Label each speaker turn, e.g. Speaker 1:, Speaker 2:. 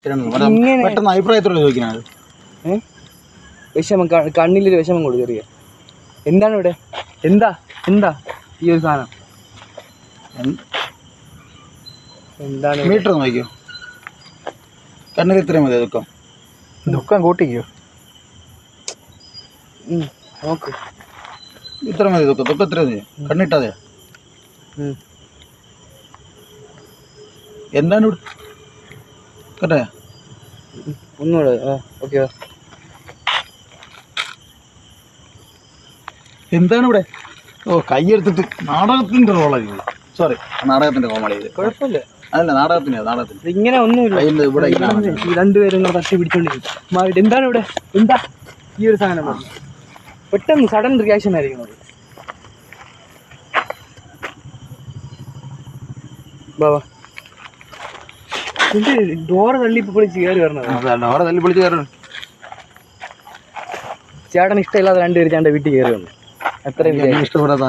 Speaker 1: പെട്ടെന്ന് അഭിപ്രായത്തോടെ ചോദിക്കുന്നത്
Speaker 2: വിഷമം കണ്ണിലൊരു വിഷമം കൊടുക്കും ചെറിയ. എന്താണ് ഇവിടെ? എന്താ എന്താ ഈ ഒരു സാധനം? എന്താണ്
Speaker 1: മീറ്റർ നോക്കിയോ? കണ്ണിൽ ഇത്രയും മതി ദുഃഖം. ദുഃഖം കൂട്ടിക്കോ.
Speaker 2: നോക്ക്,
Speaker 1: ഇത്ര മതി ദുഃഖം. ദുഃഖം ഇത്ര മതി. കണ്ണിട്ടാതെയാ. എന്താണ് ഇവിടെ? കേട്ടേ
Speaker 2: ഒന്നുകൂടെ. ഓക്കെ.
Speaker 1: എന്താണ് ഇവിടെ? ഓ, കൈയെടുത്തിട്ട് നാടകത്തിന്റെ റോളാണ്. സോറി, നാടകത്തിന്റെ കോമഡി.
Speaker 2: കുഴപ്പമില്ല.
Speaker 1: അതല്ല, നാടകത്തിന്
Speaker 2: ഇങ്ങനെ ഒന്നുമില്ല.
Speaker 1: ഇവിടെ
Speaker 2: രണ്ടുപേരും തട്ടി പിടിച്ചോണ്ടിരിക്കും. എന്താണ് ഇവിടെ? എന്താ ഈ ഒരു സാധനം? പെട്ടെന്ന് സഡൻ റിയാക്ഷൻ ആയിരിക്കും അത്. ബാബാ, ഡോറ് തള്ളി പൊളിച്ച് കയറി വരണത്.
Speaker 1: ഡോറ് തല്ലി പൊളിച്ച് കയറണം.
Speaker 2: ചേട്ടൻ ഇഷ്ടമില്ലാതെ രണ്ടുപേര് ചേട്ടൻ്റെ വീട്ടിൽ കയറി വന്നു. എത്ര
Speaker 1: ഇഷ്ടപ്പെടാത്ത